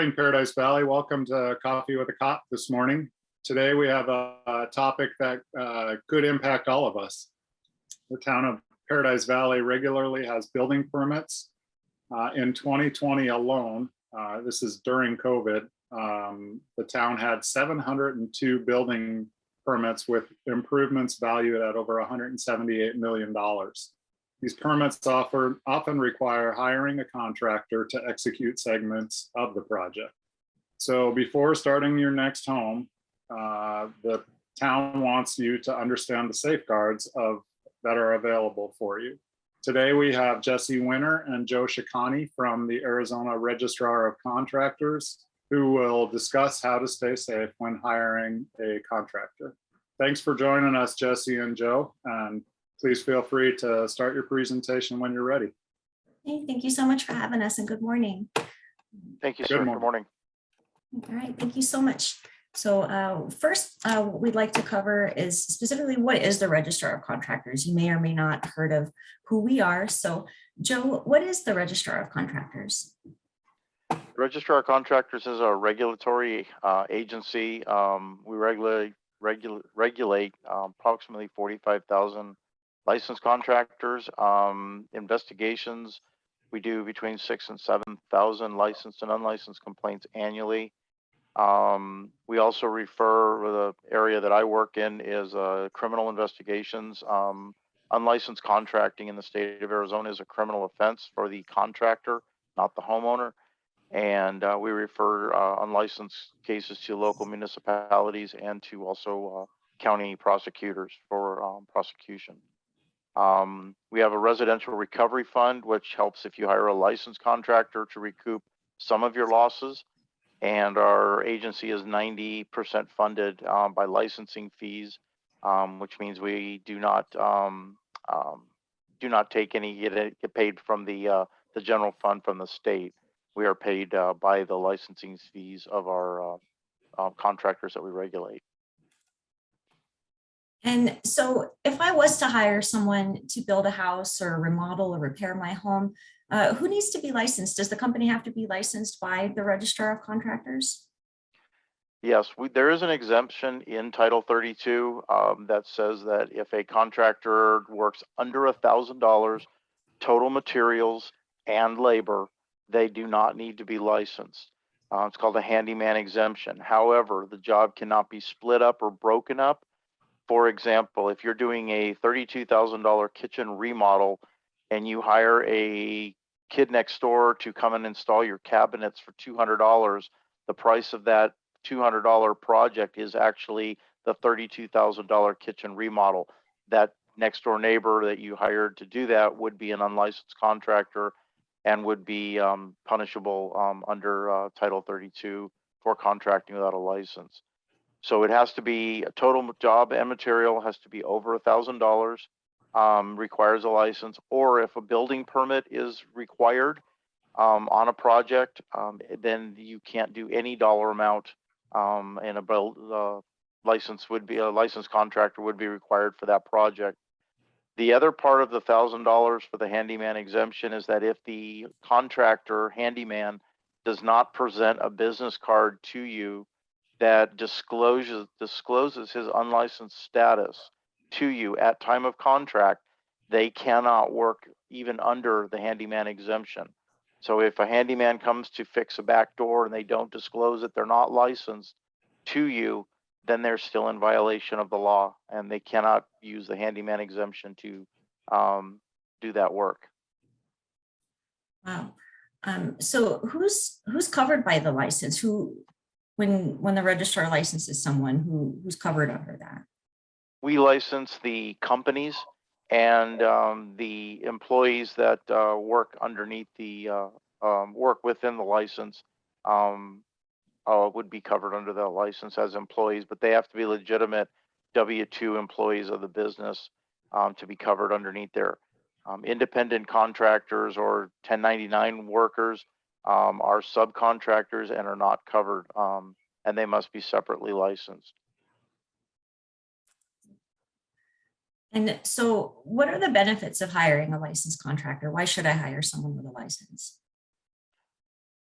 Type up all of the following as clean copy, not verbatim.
morning, Paradise Valley. Welcome to Coffee with a Cop this morning. Today we have a topic that could impact all of us. The town of Paradise Valley regularly has building permits. In 2020 alone, this is during COVID, the town had 702 building permits with improvements valued at over $178 million. These permits often require hiring a contractor to execute segments of the project. So before starting your next home, the town wants you to understand the safeguards that are available for you. Today we have Jesse Winter and Joe Shikani from the Arizona Registrar of Contractors, who will discuss how to stay safe when hiring a contractor. Thanks for joining us, Jesse and Joe, and please feel free to start your presentation when you're ready. Hey, thank you so much for having us, and good morning. Thank you, sir. Good morning. All right, thank you so much. So first, what we'd like to cover is specifically what is the Registrar of Contractors. You may or may not have heard of who we are. So Joe, what is the Registrar of Contractors? The Registrar of Contractors is a regulatory agency. We regulate approximately 45,000 licensed contractors. Investigations, we do between 6,000 and 7,000 licensed and unlicensed complaints annually. We also refer, the area that I work in is criminal investigations. Unlicensed contracting in the state of Arizona is a criminal offense for the contractor, not the homeowner. And we refer unlicensed cases to local municipalities and to also county prosecutors for prosecution. We have a residential recovery fund, which helps if you hire a licensed contractor to recoup some of your losses. And our agency is 90% funded by licensing fees, which means we do not take any get paid from the general fund from the state. We are paid by the licensing fees of our contractors that we regulate. And so if I was to hire someone to build a house or remodel or repair my home, who needs to be licensed? Does the company have to be licensed by the Registrar of Contractors? Yes, there is an exemption in Title 32 that says that if a contractor works under $1,000 total materials and labor, they do not need to be licensed. It's called a handyman exemption. However, the job cannot be split up or broken up. For example, if you're doing a $32,000 kitchen remodel and you hire a kid next door to come and install your cabinets for $200, the price of that $200 project is actually the $32,000 kitchen remodel. That next door neighbor that you hired to do that would be an unlicensed contractor and would be punishable under Title 32 for contracting without a license. So it has to be a total job and material has to be over $1,000, requires a license, or if a building permit is required on a project, then you can't do any dollar amount, and a licensed contractor would be required for that project. The other part of the $1,000 for the handyman exemption is that if the contractor handyman does not present a business card to you that discloses his unlicensed status to you at time of contract, they cannot work even under the handyman exemption. So if a handyman comes to fix a back door and they don't disclose that they're not licensed to you, then they're still in violation of the law and they cannot use the handyman exemption to do that work. Wow. So who's covered by the license? When the registrar licenses someone, who's covered under that? We license the companies and the employees that work underneath the work within the license would be covered under that license as employees, but they have to be legitimate W-2 employees of the business to be covered underneath there. Independent contractors or 1099 workers are subcontractors and are not covered, and they must be separately licensed. And so what are the benefits of hiring a licensed contractor? Why should I hire someone with a license?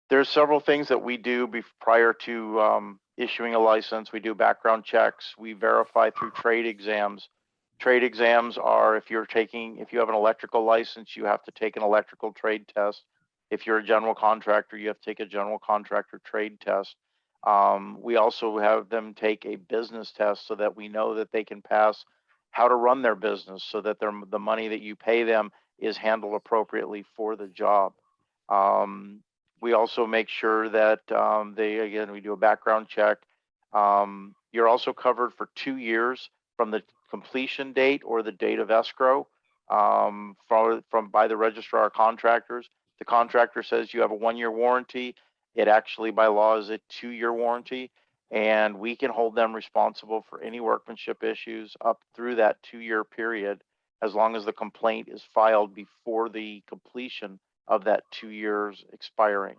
There's several things that we do prior to issuing a license. We do background checks. We verify through trade exams. Trade exams are if you have an electrical license, you have to take an electrical trade test. If you're a general contractor, you have to take a general contractor trade test. We also have them take a business test so that we know that they can pass how to run their business, so that the money that you pay them is handled appropriately for the job. We also make sure that we do a background check. You're also covered for 2 years from the completion date or the date of escrow by the registrar of contractors. The contractor says you have a 1-year warranty. It actually by law is a 2-year warranty, and we can hold them responsible for any workmanship issues up through that 2-year period, as long as the complaint is filed before the completion of that 2 years expiring.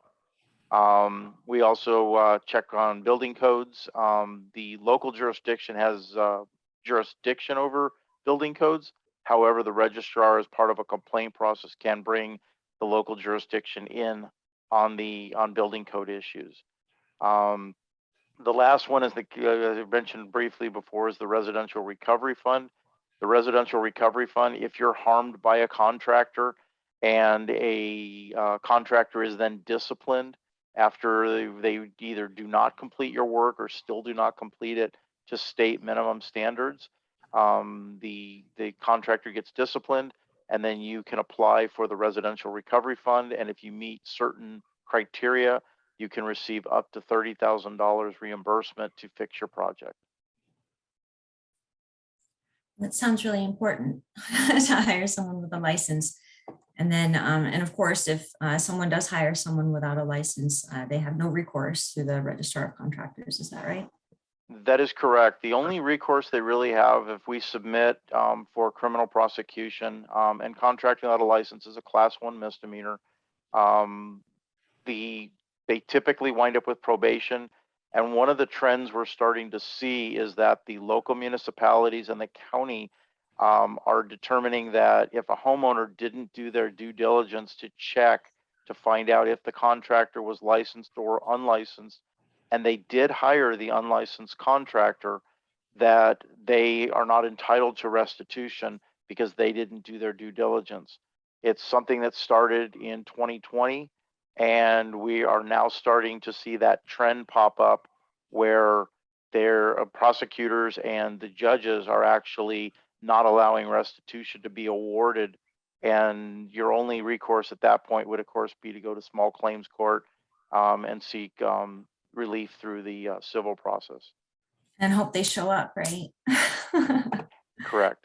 We also check on building codes. The local jurisdiction has jurisdiction over building codes. However, the registrar, as part of a complaint process, can bring the local jurisdiction in on building code issues. The last one is as I mentioned briefly before, is the residential recovery fund. The residential recovery fund, if you're harmed by a contractor and a contractor is then disciplined after they either do not complete your work or still do not complete it to state minimum standards, the contractor gets disciplined, and then you can apply for the residential recovery fund. And if you meet certain criteria, you can receive up to $30,000 reimbursement to fix your project. That sounds really important to hire someone with a license. And then, and of course, if someone does hire someone without a license, they have no recourse to the registrar of contractors. Is that right? That is correct. The only recourse they really have if we submit for criminal prosecution, and contracting without a license is a Class 1 misdemeanor. They typically wind up with probation. And one of the trends we're starting to see is that the local municipalities and the county are determining that if a homeowner didn't do their due diligence to check to find out if the contractor was licensed or unlicensed, and they did hire the unlicensed contractor, that they are not entitled to restitution because they didn't do their due diligence. It's something that started in 2020, and we are now starting to see that trend pop up where their prosecutors and the judges are actually not allowing restitution to be awarded. And your only recourse at that point would, of course, be to go to small claims court and seek relief through the civil process. And hope they show up, right? Correct.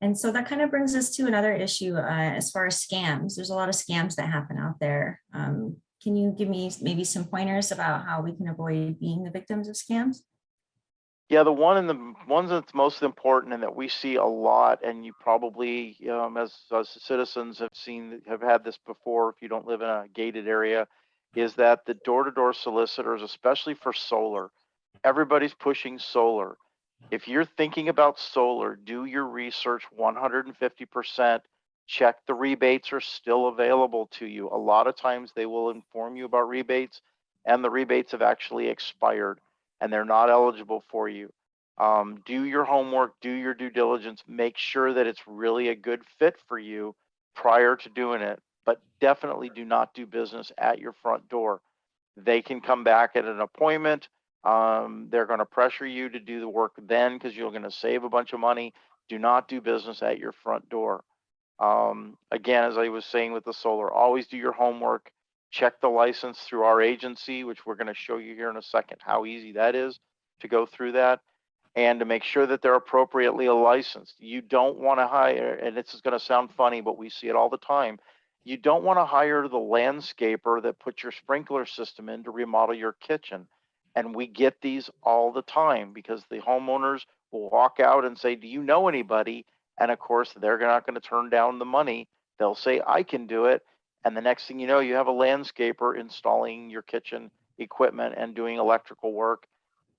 And so that kind of brings us to another issue as far as scams. There's a lot of scams that happen out there. Can you give me maybe some pointers about how we can avoid being the victims of scams? Yeah, the ones that's most important and that we see a lot, and you probably, as citizens have had this before if you don't live in a gated area, is that the door-to-door solicitors, especially for solar, everybody's pushing solar. If you're thinking about solar, do your research 150%. Check the rebates are still available to you. A lot of times they will inform you about rebates, and the rebates have actually expired and they're not eligible for you. Do your homework, do your due diligence, make sure that it's really a good fit for you prior to doing it, but definitely do not do business at your front door. They can come back at an appointment. They're going to pressure you to do the work then because you're going to save a bunch of money. Do not do business at your front door. Again, as I was saying with the solar, always do your homework. Check the license through our agency, which we're going to show you here in a second how easy that is to go through that, and to make sure that they're appropriately licensed. You don't want to hire, and this is going to sound funny, but we see it all the time. You don't want to hire the landscaper that put your sprinkler system in to remodel your kitchen. And we get these all the time because the homeowners will walk out and say, do you know anybody? And of course, they're not going to turn down the money. They'll say, I can do it. And the next thing you know, you have a landscaper installing your kitchen equipment and doing electrical work.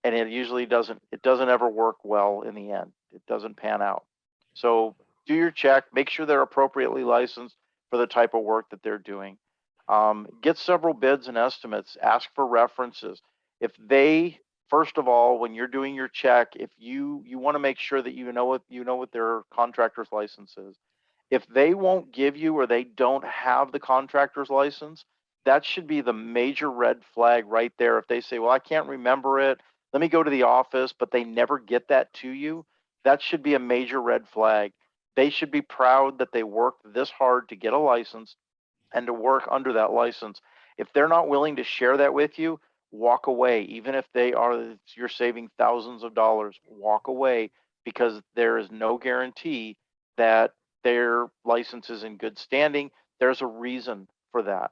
And it usually doesn't ever work well in the end. It doesn't pan out. So do your check, make sure they're appropriately licensed for the type of work that they're doing. Get several bids and estimates, ask for references. If they, first of all, when you're doing your check, if you want to make sure that you know what their contractor's license is. If they won't give you or they don't have the contractor's license, that should be the major red flag right there. If they say, well, I can't remember it, let me go to the office, but they never get that to you, that should be a major red flag. They should be proud that they worked this hard to get a license and to work under that license. If they're not willing to share that with you, walk away. Even if you're saving thousands of dollars, walk away, because there is no guarantee that their license is in good standing. There's a reason for that.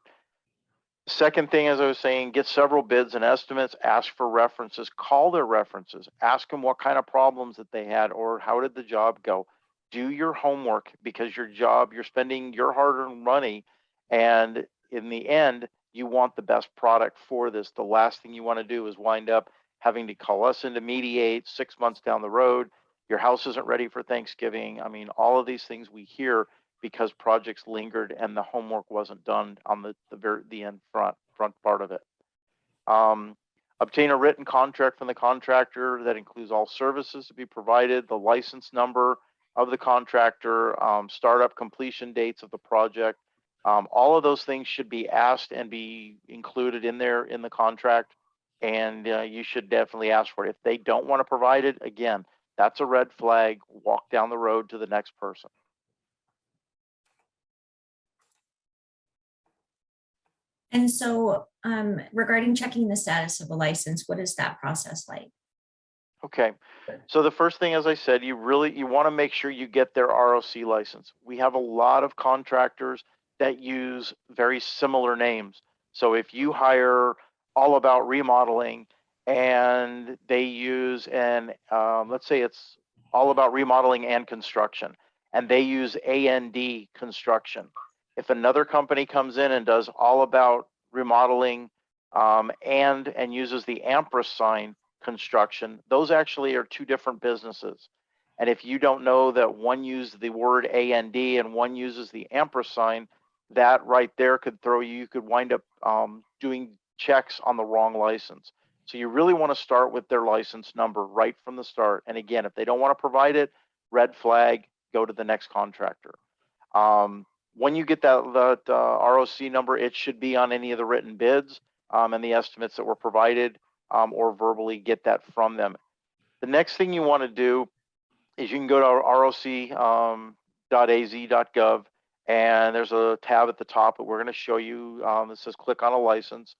Second thing, as I was saying, get several bids and estimates, ask for references, call their references, ask them what kind of problems that they had or how did the job go. Do your homework, because your job, you're spending your hard-earned money, and in the end, you want the best product for this. The last thing you want to do is wind up having to call us in to mediate 6 months down the road. Your house isn't ready for Thanksgiving. I mean, all of these things we hear because projects lingered and the homework wasn't done on the end front part of it. Obtain a written contract from the contractor that includes all services to be provided, the license number of the contractor, startup completion dates of the project. All of those things should be asked and be included in there in the contract, and you should definitely ask for it. If they don't want to provide it, again, that's a red flag. Walk down the road to the next person. And so regarding checking the status of a license, what is that process like? Okay, so the first thing, as I said, you want to make sure you get their ROC license. We have a lot of contractors that use very similar names. So if you hire All About Remodeling and they use let's say it's All About Remodeling and Construction, and they use AND Construction. If another company comes in and does All About Remodeling and uses the ampersand Construction, those actually are two different businesses. And if you don't know that one uses the word AND and one uses the ampersand, that right there could throw you. You could wind up doing checks on the wrong license. So you really want to start with their license number right from the start. And again, if they don't want to provide it, red flag, go to the next contractor. When you get that ROC number, it should be on any of the written bids and the estimates that were provided, or verbally get that from them. The next thing you want to do is you can go to roc.az.gov, and there's a tab at the top that we're going to show you that says click on a license,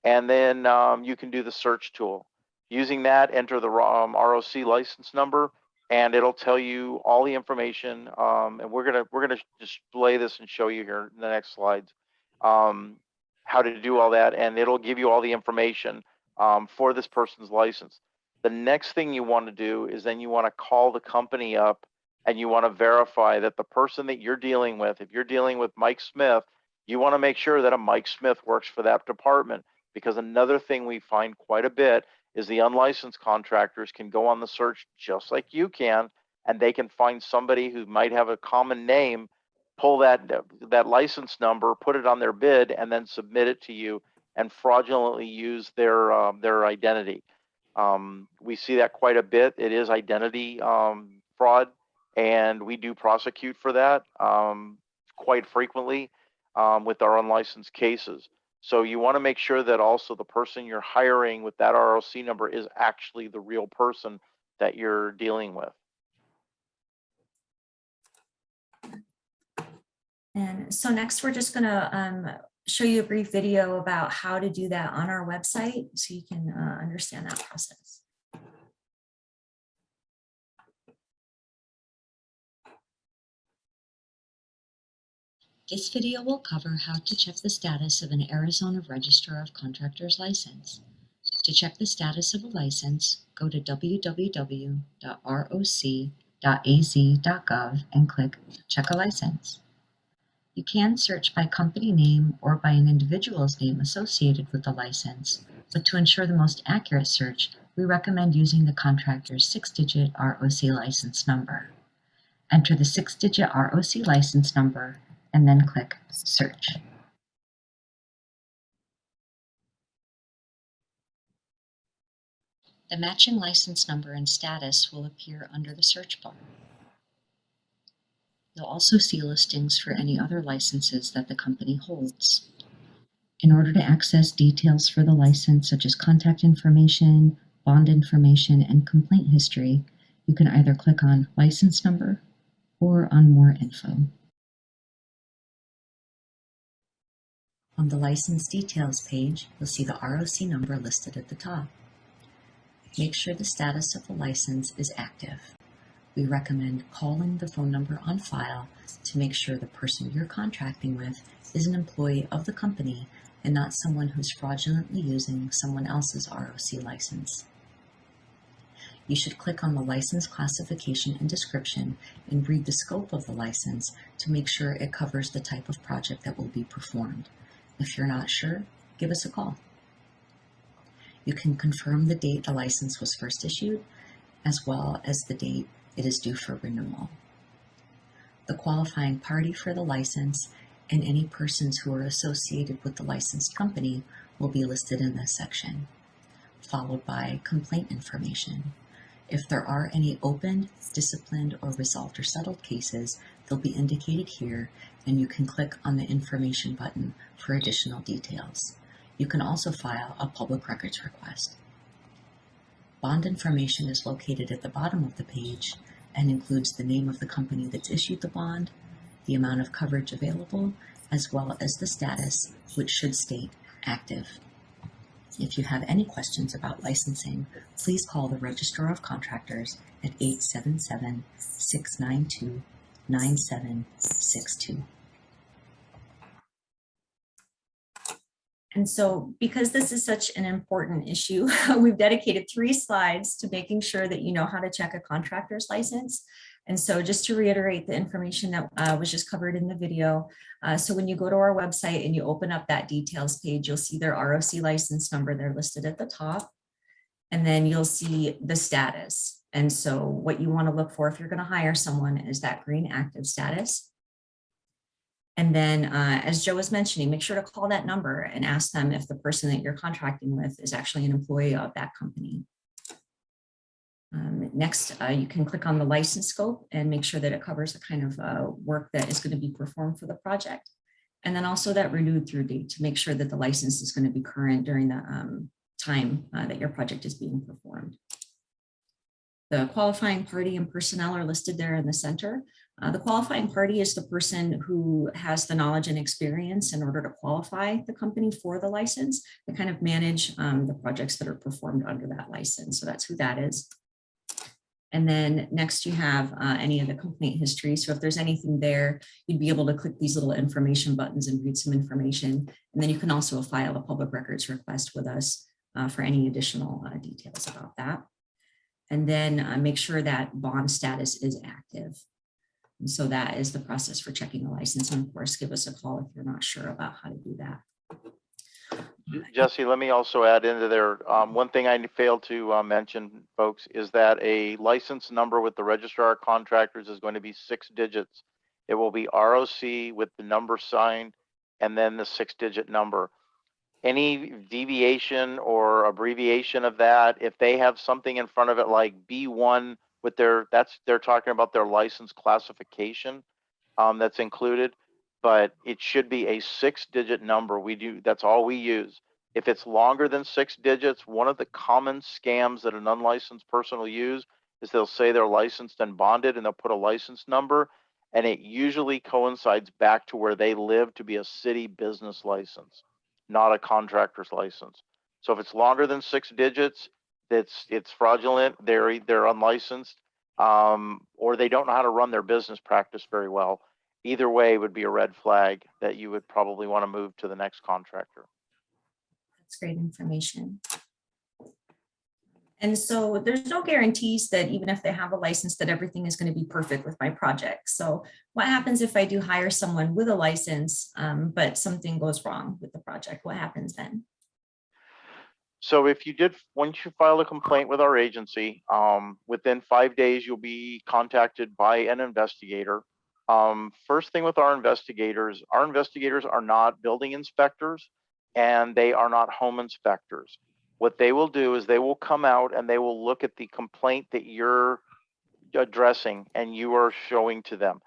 and then you can do the search tool. Using that, enter the ROC license number, and it'll tell you all the information. And we're gonna display this and show you here in the next slides how to do all that, and it'll give you all the information for this person's license. The next thing you want to do is then you want to call the company up and you want to verify that the person that you're dealing with, if you're dealing with Mike Smith, you want to make sure that a Mike Smith works for that department. Because another thing we find quite a bit is the unlicensed contractors can go on the search just like you can, and they can find somebody who might have a common name, pull that license number, put it on their bid, and then submit it to you and fraudulently use their identity. We see that quite a bit. It is identity fraud, and we do prosecute for that quite frequently with our unlicensed cases. So you want to make sure that also the person you're hiring with that ROC number is actually the real person that you're dealing with. And so next we're just going to show you a brief video about how to do that on our website so you can understand that process. This video will cover how to check the status of an Arizona Registrar of Contractors license. To check the status of a license, go to www.roc.az.gov and click Check a License. You can search by company name or by an individual's name associated with the license, but to ensure the most accurate search, we recommend using the contractor's 6-digit ROC license number. Enter the 6-digit ROC license number and then click Search. The matching license number and status will appear under the search bar. You'll also see listings for any other licenses that the company holds. In order to access details for the license, such as contact information, bond information, and complaint history, you can either click on License Number or on More Info. On the License Details page, you'll see the ROC number listed at the top. Make sure the status of the license is active. We recommend calling the phone number on file to make sure the person you're contracting with is an employee of the company and not someone who's fraudulently using someone else's ROC license. You should click on the license classification and description and read the scope of the license to make sure it covers the type of project that will be performed. If you're not sure, give us a call. You can confirm the date the license was first issued, as well as the date it is due for renewal. The qualifying party for the license and any persons who are associated with the licensed company will be listed in this section, followed by complaint information. If there are any opened, disciplined, or resolved or settled cases, they'll be indicated here, and you can click on the information button for additional details. You can also file a public records request. Bond information is located at the bottom of the page and includes the name of the company that's issued the bond, the amount of coverage available, as well as the status, which should state active. If you have any questions about licensing, please call the Registrar of Contractors at 877-692-9762. And so because this is such an important issue, we've dedicated 3 slides to making sure that you know how to check a contractor's license. And so just to reiterate the information that was just covered in the video. So when you go to our website and you open up that details page, you'll see their ROC license number. They're listed at the top. And then you'll see the status. And so what you want to look for if you're going to hire someone is that green active status. And then, as Joe was mentioning, make sure to call that number and ask them if the person that you're contracting with is actually an employee of that company. Next, you can click on the license scope and make sure that it covers the kind of work that is going to be performed for the project. And then also that renewed through date to make sure that the license is going to be current during the time that your project is being performed. The qualifying party and personnel are listed there in the center. The qualifying party is the person who has the knowledge and experience in order to qualify the company for the license to kind of manage the projects that are performed under that license. So that's who that is. And then next you have any of the complaint history. So if there's anything there, you'd be able to click these little information buttons and read some information. And then you can also file a public records request with us for any additional details about that. And then make sure that bond status is active. And so that is the process for checking the license. And of course, give us a call if you're not sure about how to do that. Jesse, let me also add into there. One thing I failed to mention, folks, is that a license number with the Registrar of Contractors is going to be 6 digits. It will be ROC with the number sign and then the 6-digit number. Any deviation or abbreviation of that, if they have something in front of it like B1 with they're talking about their license classification that's included, but it should be a 6-digit number. That's all we use. If it's longer than 6 digits, one of the common scams that an unlicensed person will use is they'll say they're licensed and bonded and they'll put a license number, and it usually coincides back to where they live to be a city business license, not a contractor's license. So if it's longer than 6 digits, it's fraudulent, they're unlicensed, or they don't know how to run their business practice very well. Either way would be a red flag that you would probably want to move to the next contractor. That's great information. And so there's no guarantees that even if they have a license that everything is going to be perfect with my project. So what happens if I do hire someone with a license, but something goes wrong with the project? What happens then? So once you file a complaint with our agency, within 5 days, you'll be contacted by an investigator. First thing with our investigators are not building inspectors and they are not home inspectors. what they will do is they will come out and they will look at the complaint that you're addressing and you are showing to them.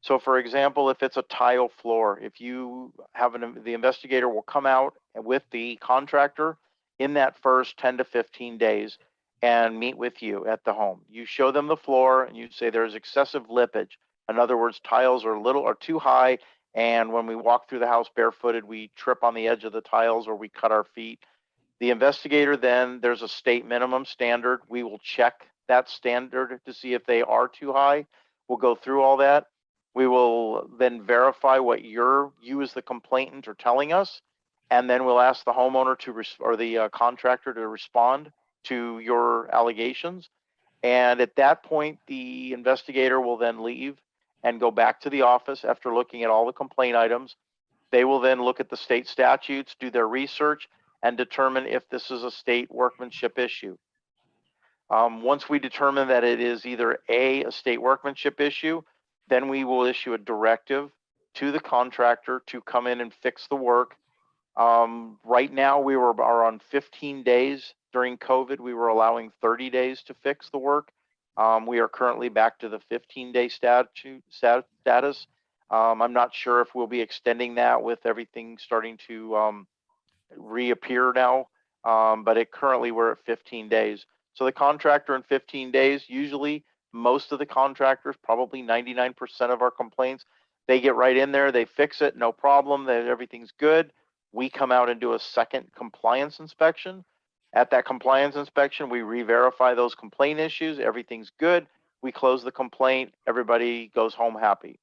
So for example, if it's a tile floor, if you have the investigator will come out with the contractor in that first 10 to 15 days and meet with you at the home. You show them the floor and you say there's excessive lippage. In other words, tiles are too high, and when we walk through the house barefooted, we trip on the edge of the tiles or we cut our feet. The investigator then, there's a state minimum standard. We will check that standard to see if they are too high. We'll go through all that. We will then verify what you as the complainant are telling us, and then we'll ask the homeowner or the contractor to respond to your allegations. And at that point, the investigator will then leave and go back to the office after looking at all the complaint items. They will then look at the state statutes, do their research, and determine if this is a state workmanship issue. Once we determine that it is either a state workmanship issue, then we will issue a directive to the contractor to come in and fix the work. Right now, we are on 15 days. During COVID, we were allowing 30 days to fix the work. We are currently back to the 15-day status. I'm not sure if we'll be extending that with everything starting to reappear now, but currently we're at 15 days. So the contractor in 15 days, usually most of the contractors, probably 99% of our complaints, they get right in there, they fix it, no problem, everything's good. We come out and do a second compliance inspection. At that compliance inspection, we re-verify those complaint issues, everything's good, we close the complaint, everybody goes home happy.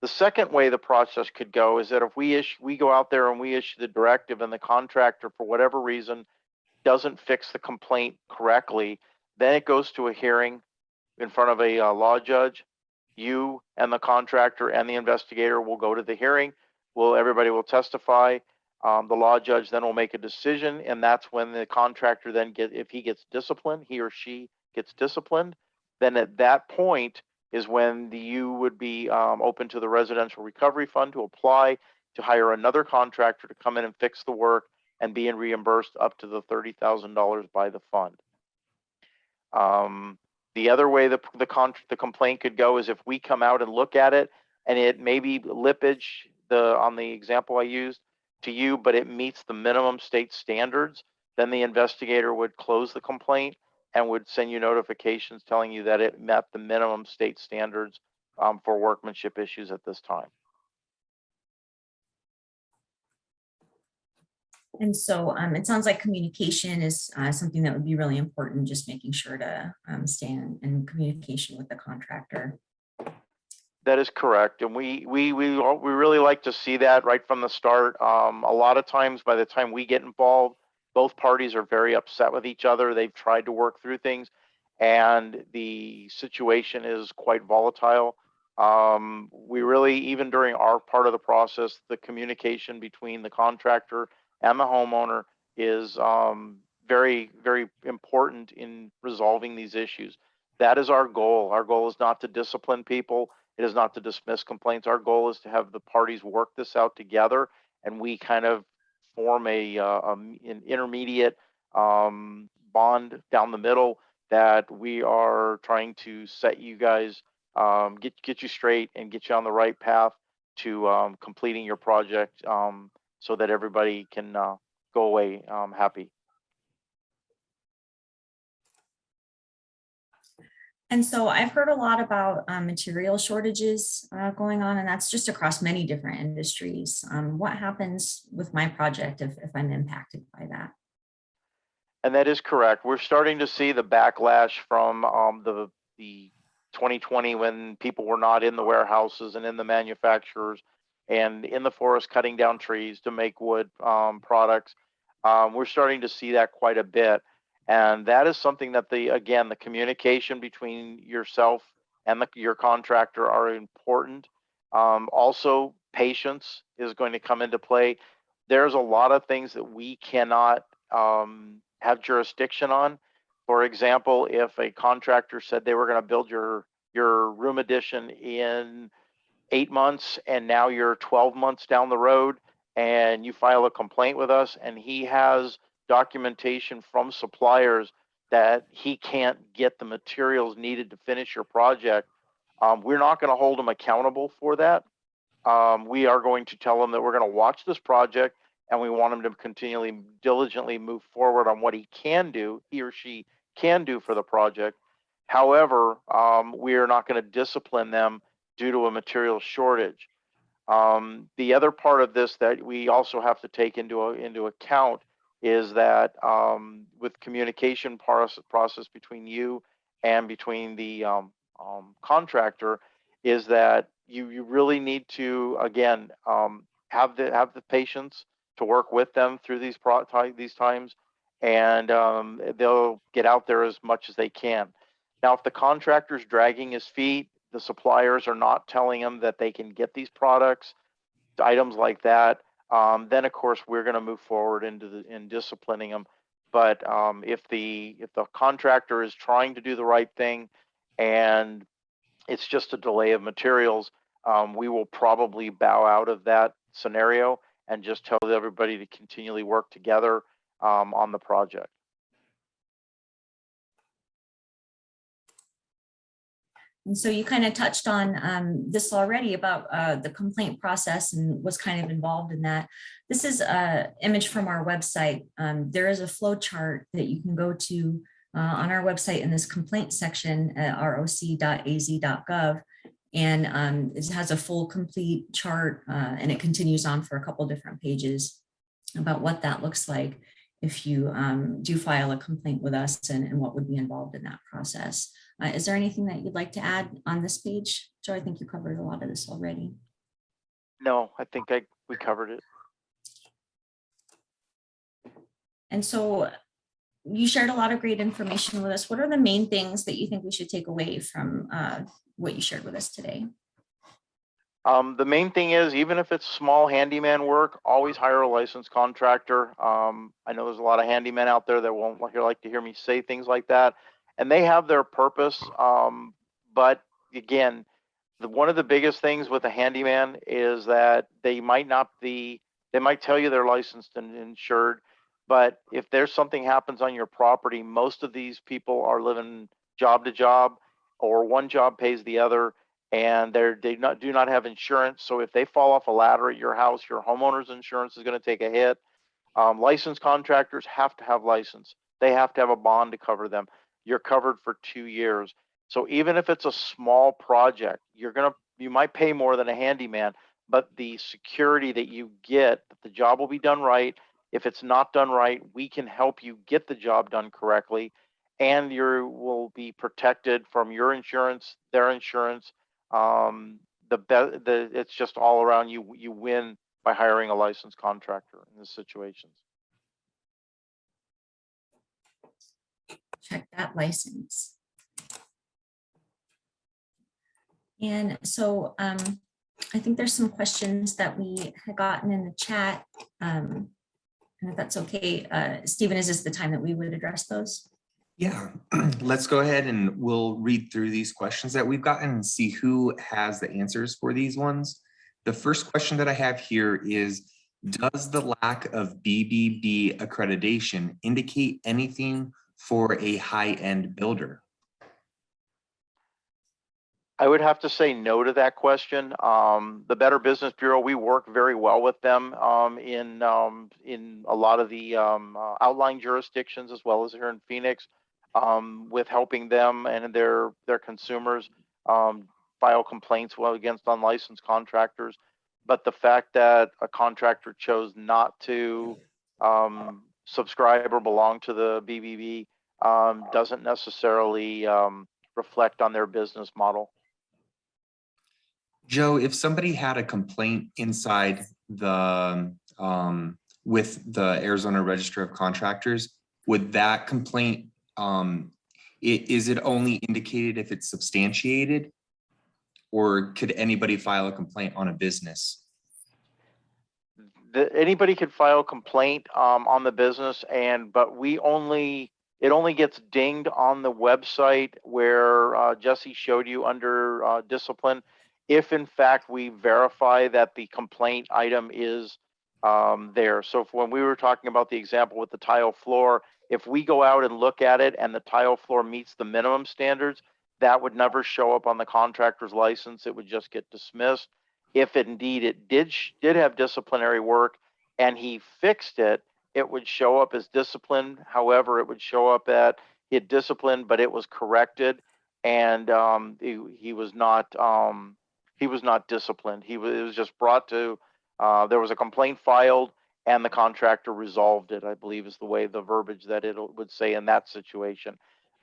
The second way the process could go is that if we go out there and we issue the directive and the contractor, for whatever reason, doesn't fix the complaint correctly, then it goes to a hearing in front of a law judge. You and the contractor and the investigator will go to the hearing. Everybody will testify. The law judge then will make a decision, and that's when the contractor then if he gets disciplined, he or she gets disciplined, then at that point is when you would be open to the Residential Recovery Fund to apply to hire another contractor to come in and fix the work and being reimbursed up to the $30,000 by the fund. The other way the complaint could go is if we come out and look at it and it may be lippage, on the example I used to you, but it meets the minimum state standards, then the investigator would close the complaint and would send you notifications telling you that it met the minimum state standards for workmanship issues at this time. And so it sounds like communication is something that would be really important, just making sure to stay in communication with the contractor. That is correct. And we really like to see that right from the start. A lot of times by the time we get involved, both parties are very upset with each other. They've tried to work through things and the situation is quite volatile. We really, even during our part of the process, the communication between the contractor and the homeowner is very, very important in resolving these issues. That is our goal. Our goal is not to discipline people. It is not to dismiss complaints. Our goal is to have the parties work this out together, and we kind of form an intermediate bond down the middle that we are trying to set you guys, get you straight and get you on the right path to completing your project so that everybody can go away happy. And so I've heard a lot about material shortages going on, and that's just across many different industries. What happens with my project if I'm impacted by that? And that is correct. We're starting to see the backlash from the 2020 when people were not in the warehouses and in the manufacturers and in the forest cutting down trees to make wood products. We're starting to see that quite a bit. And that is something that again, the communication between yourself and your contractor are important. Also, patience is going to come into play. There's a lot of things that we cannot have jurisdiction on. For example, if a contractor said they were going to build your room addition in 8 months and now you're 12 months down the road and you file a complaint with us and he has documentation from suppliers that he can't get the materials needed to finish your project, we're not going to hold him accountable for that. We are going to tell him that we're going to watch this project and we want him to continually diligently move forward on what he or she can do for the project. However, we are not going to discipline them due to a material shortage. The other part of this that we also have to take into account is that with communication process between you and between the contractor, is that you really need to, again, have the patience to work with them through these times, and they'll get out there as much as they can. Now, if the contractor's dragging his feet, the suppliers are not telling them that they can get these products, items like that, then of course we're going to move forward in disciplining them. But if the contractor is trying to do the right thing and it's just a delay of materials, we will probably bow out of that scenario and just tell everybody to continually work together on the project. And so you kind of touched on this already about the complaint process and was kind of involved in that. This is an image from our website. There is a flow chart that you can go to on our website in this complaint section at roc.az.gov. And it has a full complete chart and it continues on for a couple different pages about what that looks like if you do file a complaint with us and what would be involved in that process. Is there anything that you'd like to add on this page? Joe, I think you covered a lot of this already. No, I think we covered it. And so you shared a lot of great information with us. What are the main things that you think we should take away from what you shared with us today? The main thing is, even if it's small handyman work, always hire a licensed contractor. I know there's a lot of handymen out there that won't like to hear me say things like that, and they have their purpose. But again, one of the biggest things with a handyman is that they might tell you they're licensed and insured, but if there's something happens on your property, most of these people are living job to job, or one job pays the other, and they do not have insurance. So if they fall off a ladder at your house, your homeowner's insurance is going to take a hit. Licensed contractors have to have license. They have to have a bond to cover them. You're covered for 2 years. So even if it's a small project, you might pay more than a handyman, but the security that you get, that the job will be done right. If it's not done right, we can help you get the job done correctly, and you will be protected from your insurance, their insurance. It's just all around. You win by hiring a licensed contractor in this situations. Check that license. And so I think there's some questions that we had gotten in the chat. And if that's okay, Stephen, is this the time that we would address those? Yeah, let's go ahead and we'll read through these questions that we've gotten and see who has the answers for these ones. The first question that I have here is, does the lack of BBB accreditation indicate anything for a high-end builder? I would have to say no to that question. The Better Business Bureau, we work very well with them in a lot of the outlying jurisdictions, as well as here in Phoenix, with helping them and their consumers file complaints against unlicensed contractors. But the fact that a contractor chose not to subscribe or belong to the BBB doesn't necessarily reflect on their business model. Joe, if somebody had a complaint inside the with the Arizona Registrar of Contractors, would that complaint is it only indicated if it's substantiated, or could anybody file a complaint on a business? Anybody could file a complaint on the business, but it only gets dinged on the website where Jesse showed you under discipline, if in fact we verify that the complaint item is there. So when we were talking about the example with the tile floor, if we go out and look at it and the tile floor meets the minimum standards, that would never show up on the contractor's license. It would just get dismissed. If indeed it did have disciplinary work and he fixed it, it would show up as discipline. However, it would show up at he had disciplined, but it was corrected, and he was not disciplined. It was just brought to. There was a complaint filed, and the contractor resolved it, I believe is the way the verbiage that it would say in that situation.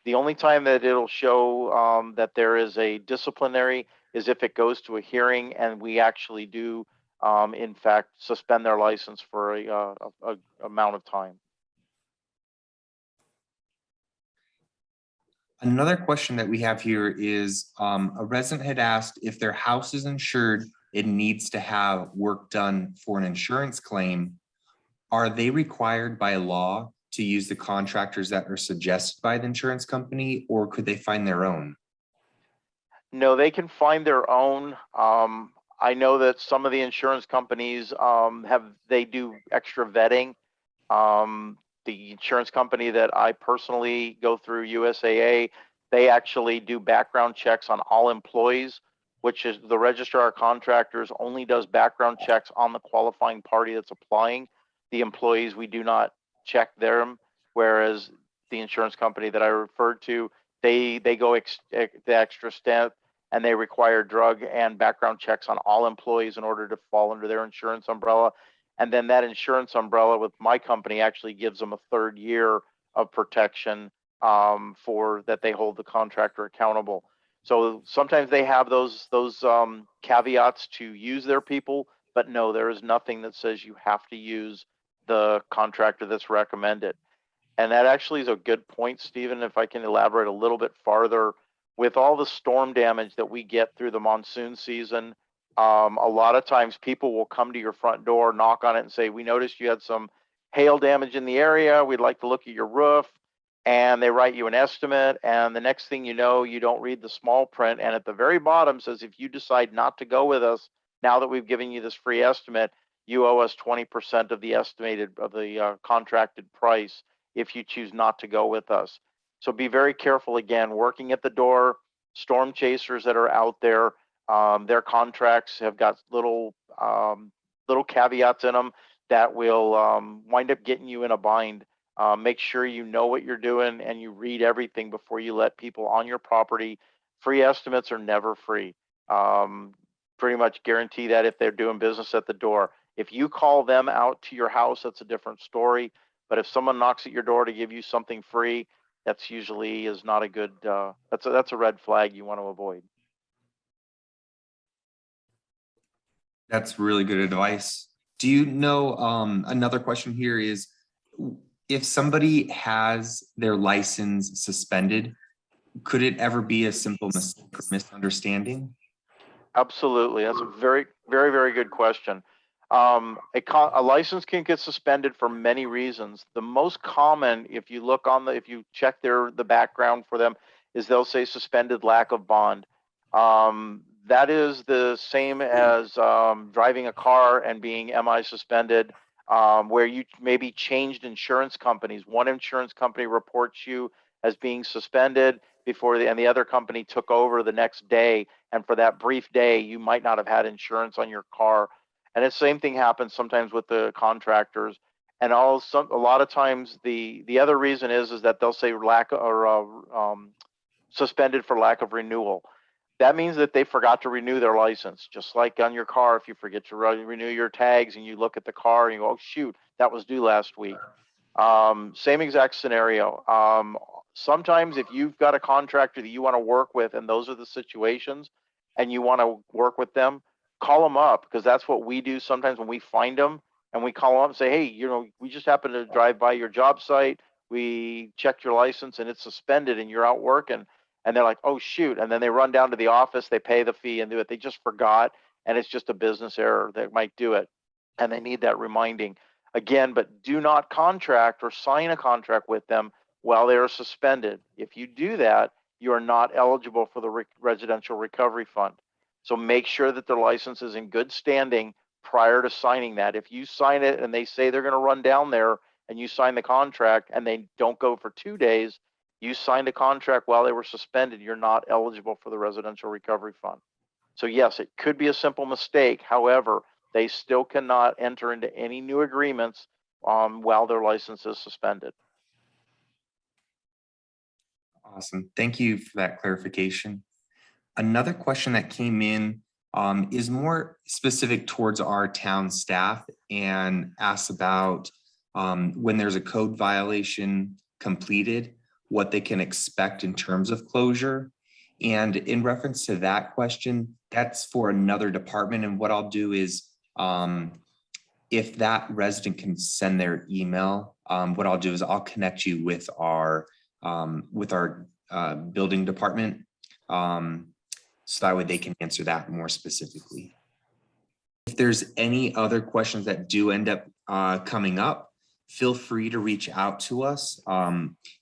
The only time that it'll show that there is a disciplinary is if it goes to a hearing and we actually do, in fact, suspend their license for a amount of time. Another question that we have here is a resident had asked if their house is insured, it needs to have work done for an insurance claim. Are they required by law to use the contractors that are suggested by the insurance company, or could they find their own? No, they can find their own. I know that some of the insurance companies they do extra vetting. The insurance company that I personally go through, USAA, they actually do background checks on all employees, which is the Registrar of Contractors only does background checks on the qualifying party that's applying. The employees, we do not check them, whereas the insurance company that I referred to, they go the extra step and they require drug and background checks on all employees in order to fall under their insurance umbrella. And then that insurance umbrella with my company actually gives them a 3rd year of protection for that they hold the contractor accountable. So sometimes they have those caveats to use their people, but no, there is nothing that says you have to use the contractor that's recommended. And that actually is a good point, Stephen, if I can elaborate a little bit farther. With all the storm damage that we get through the monsoon season, a lot of times people will come to your front door, knock on it and say, we noticed you had some hail damage in the area. We'd like to look at your roof. And they write you an estimate. And the next thing you know, you don't read the small print. And at the very bottom says, if you decide not to go with us, now that we've given you this free estimate, you owe us 20% of the estimated of the contracted price if you choose not to go with us. So be very careful again, working at the door, storm chasers that are out there. Their contracts have got little caveats in them that will wind up getting you in a bind. Make sure you know what you're doing and you read everything before you let people on your property. Free estimates are never free. Pretty much guarantee that if they're doing business at the door. If you call them out to your house, that's a different story. But if someone knocks at your door to give you something free, that's usually is not a good, that's a red flag you want to avoid. That's really good advice. Do you know, another question here is, if somebody has their license suspended, could it ever be a simple mistake or misunderstanding? Absolutely. That's a very, very, very good question. A license can get suspended for many reasons. The most common, if you look on if you check the background for them, is they'll say suspended lack of bond. That is the same as driving a car and being MI suspended, where you maybe changed insurance companies. One insurance company reports you as being suspended and the other company took over the next day. And for that brief day, you might not have had insurance on your car. And the same thing happens sometimes with the contractors. And a lot of times the other reason is that they'll say suspended for lack of renewal. That means that they forgot to renew their license. Just like on your car, if you forget to renew your tags and you look at the car and you go, oh shoot, that was due last week. Same exact scenario. Sometimes if you've got a contractor that you want to work with and those are the situations and you want to work with them, call them up, because that's what we do sometimes when we find them, and we call them up and say, hey, we just happened to drive by your job site. We checked your license and it's suspended and you're out working. And they're like, oh shoot. And then they run down to the office, they pay the fee and do it. They just forgot. And it's just a business error that might do it. And they need that reminding again, but do not contract or sign a contract with them while they are suspended. If you do that, you are not eligible for the residential recovery fund. So make sure that their license is in good standing prior to signing that. If you sign it and they say they're going to run down there and you sign the contract and they don't go for 2 days, you signed a contract while they were suspended, you're not eligible for the residential recovery fund. So yes, it could be a simple mistake. However, they still cannot enter into any new agreements while their license is suspended. Awesome. Thank you for that clarification. Another question that came in is more specific towards our town staff and asks about when there's a code violation completed, what they can expect in terms of closure. And in reference to that question, that's for another department. And what I'll do is if that resident can send their email, what I'll do is I'll connect you with our building department. So that way they can answer that more specifically. If there's any other questions that do end up coming up, feel free to reach out to us.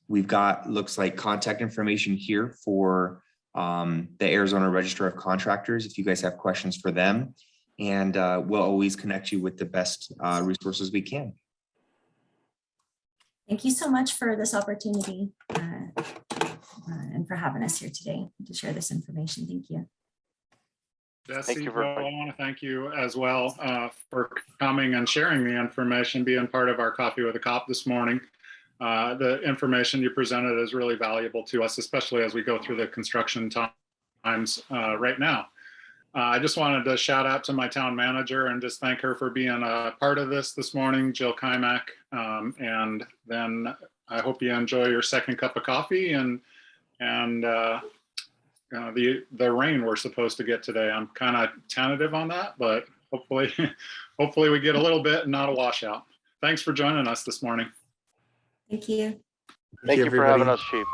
We've got, looks like, contact information here for the Arizona Registrar of Contractors if you guys have questions for them. And we'll always connect you with the best resources we can. Thank you so much for this opportunity and for having us here today to share this information. Thank you. Jesse, Thank you well, I want to thank you as well for coming and sharing the information, being part of our Coffee with a Cop this morning. The information you presented is really valuable to us, especially as we go through the construction times right now. I just wanted to shout out to my town manager and just thank her for being a part of this morning, Jill Kymack. And then I hope you enjoy your second cup of coffee and the rain we're supposed to get today. I'm kind of tentative on that, but hopefully we get a little bit and not a washout. Thanks for joining us this morning. Thank you. Thank you for everybody. having us, Chief.